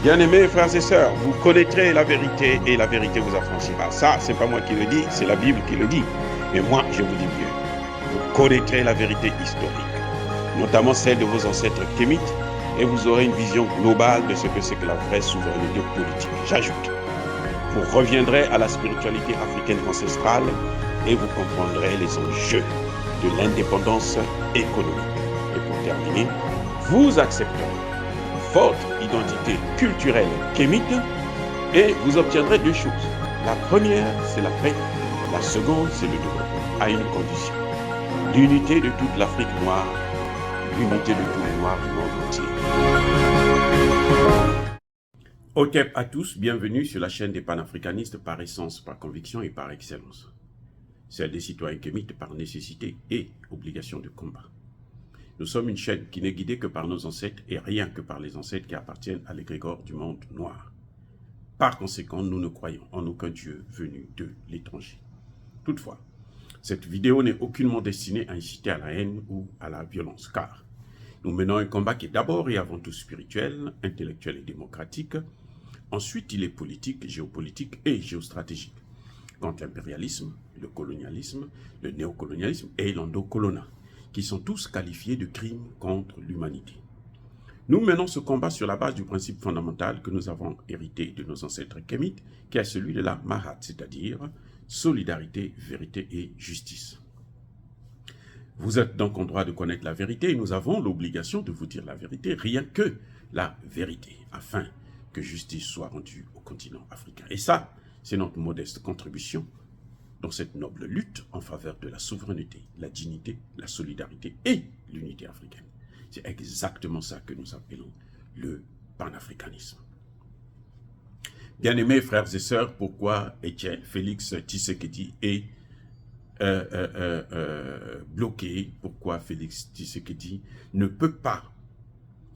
Bien-aimés frères et sœurs, vous connaîtrez la vérité et la vérité vous affranchira. Ça, c'est pas moi qui le dis, c'est la Bible qui le dit. Mais moi, je vous dis mieux. Vous connaîtrez la vérité historique, notamment celle de vos ancêtres kémites, et vous aurez une vision globale de ce que c'est que la vraie souveraineté politique. J'ajoute, vous reviendrez à la spiritualité africaine ancestrale et vous comprendrez les enjeux de l'indépendance économique. Et pour terminer, vous accepterez votre identité culturelle kémite et vous obtiendrez deux choses. La première, c'est la paix. La seconde, c'est le développement, à une condition. L'unité de toute l'Afrique noire, l'unité de tous les Noirs du monde entier. Otep à tous, bienvenue sur la chaîne des panafricanistes par essence, par conviction et par excellence. Celle des citoyens kémites par nécessité et obligation de combat. Nous sommes une chaîne qui n'est guidée que par nos ancêtres et rien que par les ancêtres qui appartiennent à l'égrégore du monde noir. Par conséquent, nous ne croyons en aucun Dieu venu de l'étranger. Toutefois, cette vidéo n'est aucunement destinée à inciter à la haine ou à la violence, car nous menons un combat qui est d'abord et avant tout spirituel, intellectuel et démocratique. Ensuite, il est politique, géopolitique et géostratégique, contre l'impérialisme, le colonialisme, le néocolonialisme et l'endocolonat, qui sont tous qualifiés de crimes contre l'humanité. Nous menons ce combat sur la base du principe fondamental que nous avons hérité de nos ancêtres kémites, qui est celui de la Mahat, c'est-à-dire solidarité, vérité et justice. Vous êtes donc en droit de connaître la vérité et nous avons l'obligation de vous dire la vérité, rien que la vérité, afin que justice soit rendue au continent africain. Et ça, c'est notre modeste contribution dans cette noble lutte en faveur de la souveraineté, la dignité, la solidarité et l'unité africaine. C'est exactement ça que nous appelons le panafricanisme. Bien-aimés frères et sœurs, pourquoi Félix Tshisekedi est bloqué? Pourquoi Félix Tshisekedi ne peut pas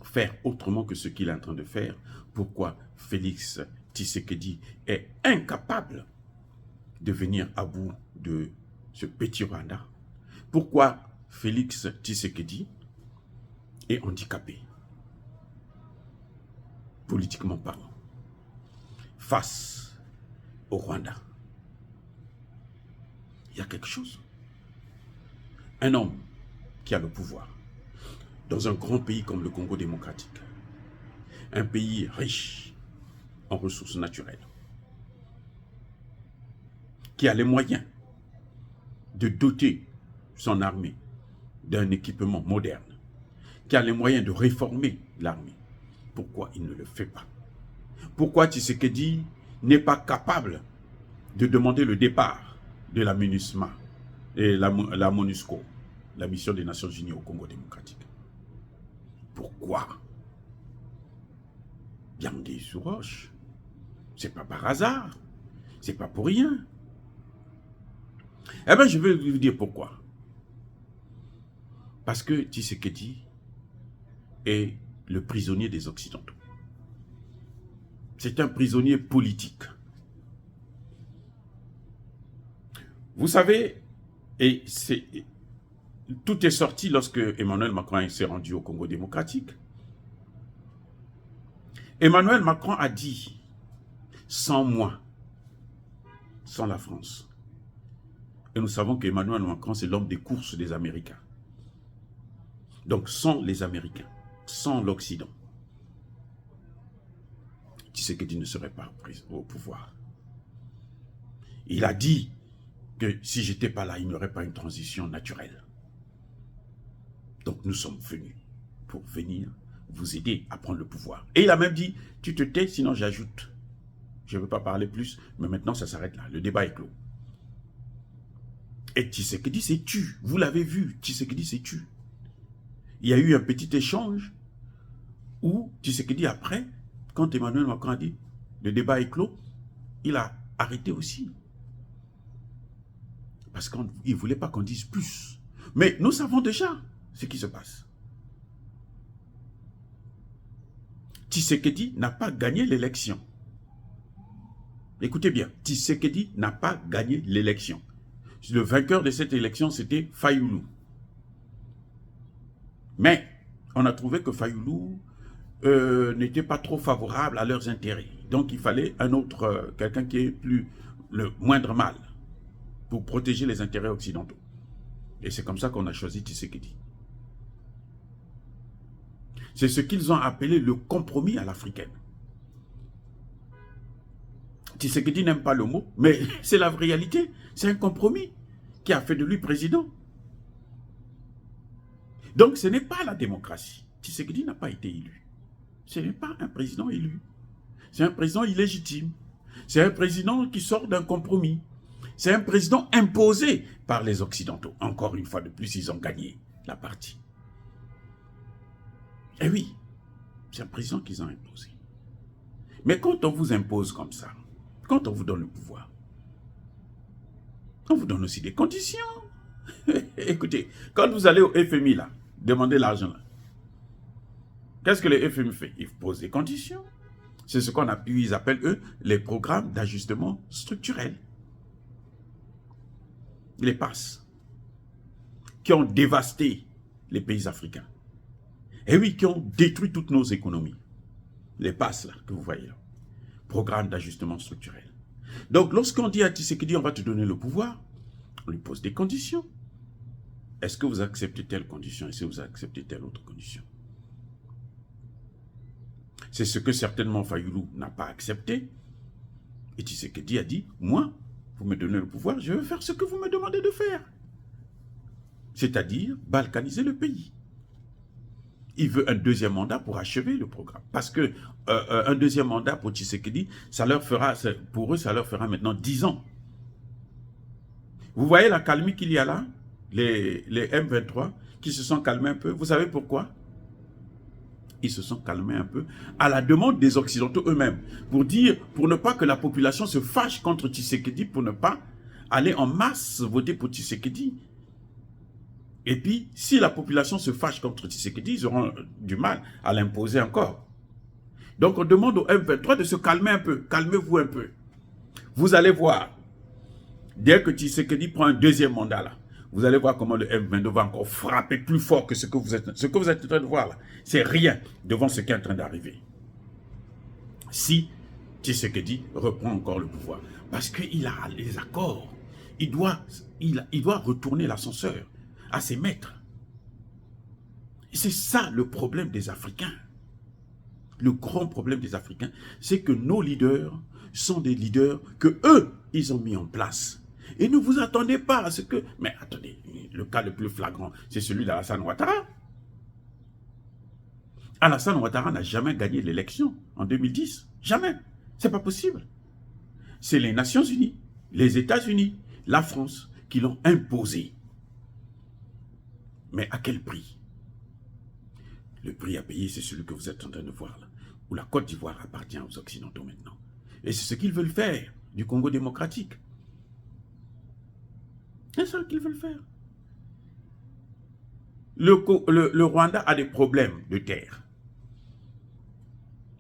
faire autrement que ce qu'il est en train de faire? Pourquoi Félix Tshisekedi est incapable de venir à bout de ce petit Rwanda? Pourquoi Félix Tshisekedi est handicapé, politiquement parlant, face au Rwanda? Il y a quelque chose. Un homme qui a le pouvoir dans un grand pays comme le Congo démocratique, un pays riche en ressources naturelles, qui a les moyens de doter son armée d'un équipement moderne, qui a les moyens de réformer l'armée. Pourquoi il ne le fait pas? Pourquoi Tshisekedi n'est pas capable de demander le départ de la MINUSMA et la MONUSCO, la mission des Nations Unies au Congo démocratique? Pourquoi? Biangé sur roche. C'est pas par hasard, c'est pas pour rien. Eh bien, je vais vous dire pourquoi. Parce que Tshisekedi est le prisonnier des Occidentaux. C'est un prisonnier politique. Vous savez, tout est sorti lorsque Emmanuel Macron s'est rendu au Congo démocratique. Emmanuel Macron a dit, sans moi, sans la France. Et nous savons qu'Emmanuel Macron, c'est l'homme des courses des Américains. Donc, sans les Américains, sans l'Occident, Tshisekedi ne serait pas pris au pouvoir. Il a dit que si je n'étais pas là, il n'y aurait pas une transition naturelle. Donc, nous sommes venus pour venir vous aider à prendre le pouvoir. Et il a même dit, tu te tais, sinon j'ajoute. Je ne veux pas parler plus, mais maintenant ça s'arrête là. Le débat est clos. Et Tshisekedi s'est tu. Vous l'avez vu, Tshisekedi s'est tu. Il y a eu un petit échange où Tshisekedi, après, quand Emmanuel Macron a dit le débat est clos, il a arrêté aussi. Parce qu'il ne voulait pas qu'on dise plus. Mais nous savons déjà ce qui se passe. Tshisekedi n'a pas gagné l'élection. Écoutez bien, Tshisekedi n'a pas gagné l'élection. Le vainqueur de cette élection, c'était Fayulu. Mais on a trouvé que Fayulu n'était pas trop favorable à leurs intérêts. Donc il fallait un autre, quelqu'un qui est le moindre mal pour protéger les intérêts occidentaux. Et c'est comme ça qu'on a choisi Tshisekedi. C'est ce qu'ils ont appelé le compromis à l'africaine. Tshisekedi n'aime pas le mot, mais c'est la réalité. C'est un compromis qui a fait de lui président. Donc ce n'est pas la démocratie. Tshisekedi n'a pas été élu. Ce n'est pas un président élu. C'est un président illégitime. C'est un président qui sort d'un compromis. C'est un président imposé par les Occidentaux. Encore une fois de plus, ils ont gagné la partie. Eh oui, c'est un président qu'ils ont imposé. Mais quand on vous impose comme ça, quand on vous donne le pouvoir, on vous donne aussi des conditions. Écoutez, quand vous allez au FMI là, demander l'argent là, qu'est-ce que le FMI fait? Il pose des conditions. C'est ce qu'on appuie, ils appellent eux les programmes d'ajustement structurel. Les PASS, qui ont dévasté les pays africains. Et oui, qui ont détruit toutes nos économies. Les PASS là, que vous voyez là. Programme d'ajustement structurel. Donc, lorsqu'on dit à Tshisekedi, on va te donner le pouvoir, on lui pose des conditions. Est-ce que vous acceptez telle condition? Est-ce que vous acceptez telle autre condition? C'est ce que certainement Fayoulou n'a pas accepté. Et Tshisekedi a dit, moi, vous me donnez le pouvoir, je vais faire ce que vous me demandez de faire. C'est-à-dire balkaniser le pays. Il veut un deuxième mandat pour achever le programme. Parce que un deuxième mandat pour Tshisekedi, pour eux, ça leur fera maintenant 10 ans. Vous voyez la calmie qu'il y a là? Les M23 qui se sont calmés un peu. Vous savez pourquoi? Ils se sont calmés un peu à la demande des Occidentaux eux-mêmes. Pour ne pas que la population se fâche contre Tshisekedi, pour ne pas aller en masse voter pour Tshisekedi. Et puis, si la population se fâche contre Tshisekedi, ils auront du mal à l'imposer encore. Donc, on demande au M23 de se calmer un peu. Calmez-vous un peu. Vous allez voir, dès que Tshisekedi prend un deuxième mandat là, vous allez voir comment le M22 va encore frapper plus fort que ce que vous êtes en train de voir là. C'est rien devant ce qui est en train d'arriver. Si Tshisekedi reprend encore le pouvoir. Parce qu'il a les accords. Il doit retourner l'ascenseur à ses maîtres. Et c'est ça le problème des Africains. Le grand problème des Africains, c'est que nos leaders sont des leaders que eux, ils ont mis en place. Et ne vous attendez pas à ce que... Mais attendez, le cas le plus flagrant, c'est celui d'Alassane Ouattara. Alassane Ouattara n'a jamais gagné l'élection en 2010. Jamais. C'est pas possible. C'est les Nations Unies, les États-Unis, la France qui l'ont imposé. Mais à quel prix? Le prix à payer, c'est celui que vous êtes en train de voir là, où la Côte d'Ivoire appartient aux Occidentaux maintenant. Et c'est ce qu'ils veulent faire du Congo démocratique. C'est ça qu'ils veulent faire. Le Rwanda a des problèmes de terre.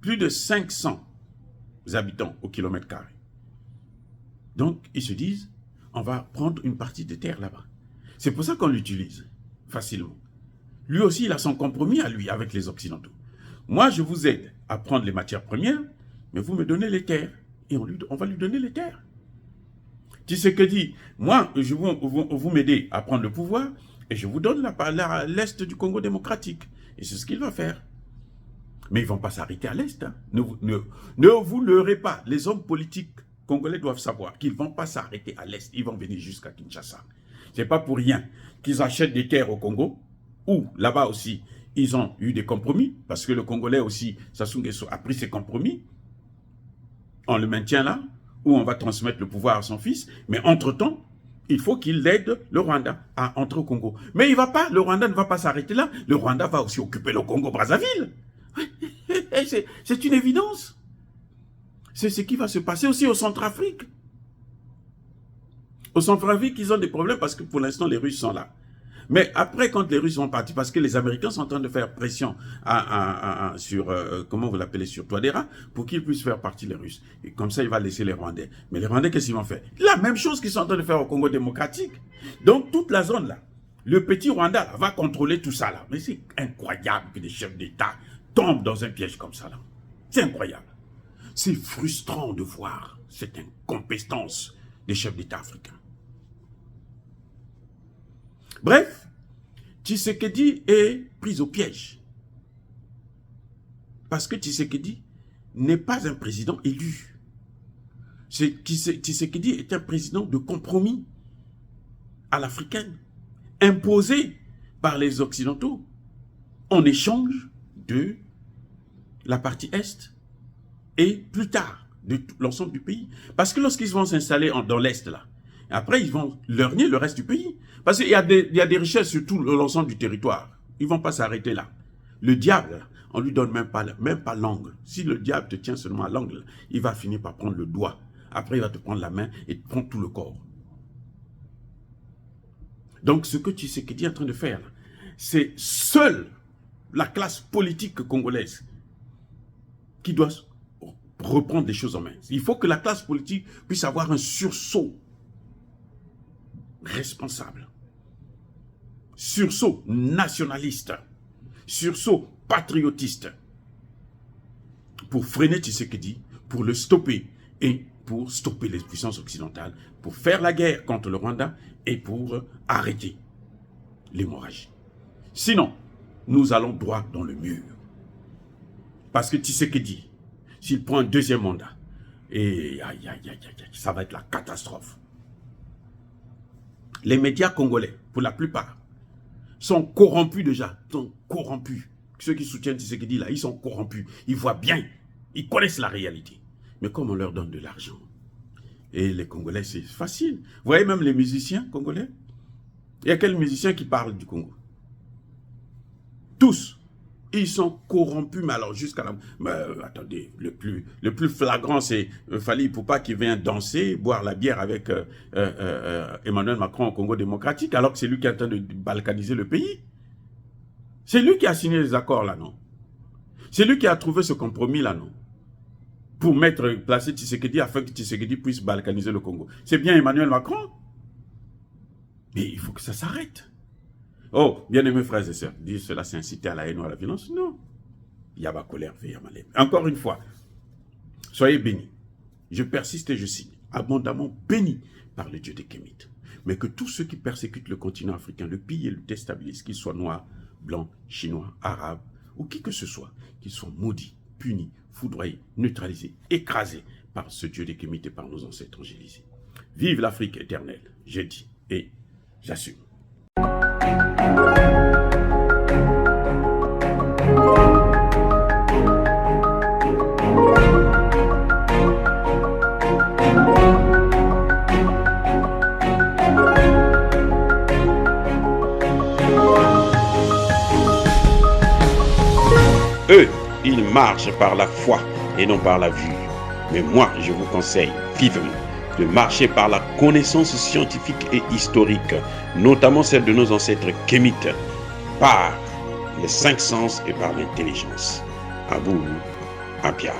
Plus de 500 habitants au kilomètre carré. Donc, ils se disent, on va prendre une partie de terre là-bas. C'est pour ça qu'on l'utilise facilement. Lui aussi, il a son compromis à lui avec les Occidentaux. Moi, je vous aide à prendre les matières premières, mais vous me donnez les terres. Et on va lui donner les terres. Tshisekedi, moi, vous m'aidez à prendre le pouvoir, et je vous donne l'Est du Congo démocratique. Et c'est ce qu'il va faire. Mais ils ne vont pas s'arrêter à l'Est. Hein. Ne vous leurrez pas. Les hommes politiques congolais doivent savoir qu'ils ne vont pas s'arrêter à l'Est. Ils vont venir jusqu'à Kinshasa. Ce n'est pas pour rien qu'ils achètent des terres au Congo, où là-bas aussi, ils ont eu des compromis, parce que le Congolais aussi, Sassou Nguesso a pris ses compromis. On le maintient là, où on va transmettre le pouvoir à son fils, mais entre-temps, il faut qu'il aide le Rwanda à entrer au Congo. Mais le Rwanda ne va pas s'arrêter là, le Rwanda va aussi occuper le Congo-Brazzaville. C'est une évidence. C'est ce qui va se passer aussi au Centrafrique. Au Centrafrique, ils ont des problèmes parce que pour l'instant, les Russes sont là. Mais après, quand les Russes sont partis, parce que les Américains sont en train de faire pression sur, comment vous l'appelez, sur Touadéra, pour qu'ils puissent faire partie les Russes. Et comme ça, il va laisser les Rwandais. Mais les Rwandais, qu'est-ce qu'ils vont faire? La même chose qu'ils sont en train de faire au Congo démocratique. Donc, toute la zone là, le petit Rwanda là, va contrôler tout ça là. Mais c'est incroyable que des chefs d'État tombe dans un piège comme ça là. C'est incroyable. C'est frustrant de voir cette incompétence des chefs d'État africains. Bref, Tshisekedi est pris au piège. Parce que Tshisekedi n'est pas un président élu. Tshisekedi est un président de compromis à l'africaine, imposé par les Occidentaux en échange de la partie Est et plus tard de l'ensemble du pays. Parce que lorsqu'ils vont s'installer dans l'Est, là, après ils vont lorgner le reste du pays. Parce qu'il y a des richesses sur tout l'ensemble du territoire. Ils ne vont pas s'arrêter là. Le diable, on ne lui donne même pas l'angle. Si le diable te tient seulement à l'angle, il va finir par prendre le doigt. Après, il va te prendre la main et te prendre tout le corps. Donc, ce que Tshisekedi est en train de faire, c'est seule la classe politique congolaise qui doit reprendre les choses en main. Il faut que la classe politique puisse avoir un sursaut responsable, sursaut nationaliste, sursaut patriotiste pour freiner Tshisekedi, pour le stopper et pour stopper les puissances occidentales, pour faire la guerre contre le Rwanda et pour arrêter l'hémorragie. Sinon, nous allons droit dans le mur. Parce que Tshisekedi, s'il prend un deuxième mandat, et ça va être la catastrophe. Les médias congolais, pour la plupart, sont corrompus déjà, sont corrompus. Ceux qui soutiennent Tshisekedi là, ils sont corrompus. Ils voient bien, ils connaissent la réalité. Mais comme on leur donne de l'argent, et les Congolais, c'est facile. Vous voyez même les musiciens congolais, il y a quels musiciens qui parlent du Congo? Tous, ils sont corrompus, mais alors jusqu'à la... attendez, le plus flagrant, c'est Fally Ipupa qui vient danser, boire la bière avec Emmanuel Macron au Congo démocratique, alors que c'est lui qui est en train de balkaniser le pays. C'est lui qui a signé les accords là, non? C'est lui qui a trouvé ce compromis là, non? Pour placer Tshisekedi afin que Tshisekedi puisse balkaniser le Congo. C'est bien Emmanuel Macron. Mais il faut que ça s'arrête. Oh, bien-aimés frères et sœurs, dire cela c'est inciter à la haine ou à la violence? Non. Yaba colère, Veyamalem. Encore une fois, soyez bénis. Je persiste et je signe. Abondamment bénis par le Dieu des Kémites. Mais que tous ceux qui persécutent le continent africain, le pillent et le déstabilisent, qu'ils soient noirs, blancs, chinois, arabes, ou qui que ce soit, qu'ils soient maudits, punis, foudroyés, neutralisés, écrasés par ce Dieu des Kémites et par nos ancêtres angélisés. Vive l'Afrique éternelle, j'ai dit et j'assume. Eux, ils marchent par la foi et non par la vue. Mais moi, je vous conseille vivement de marcher par la connaissance scientifique et historique, notamment celle de nos ancêtres kémites, par les 5 sens et par l'intelligence. À vous, Apia.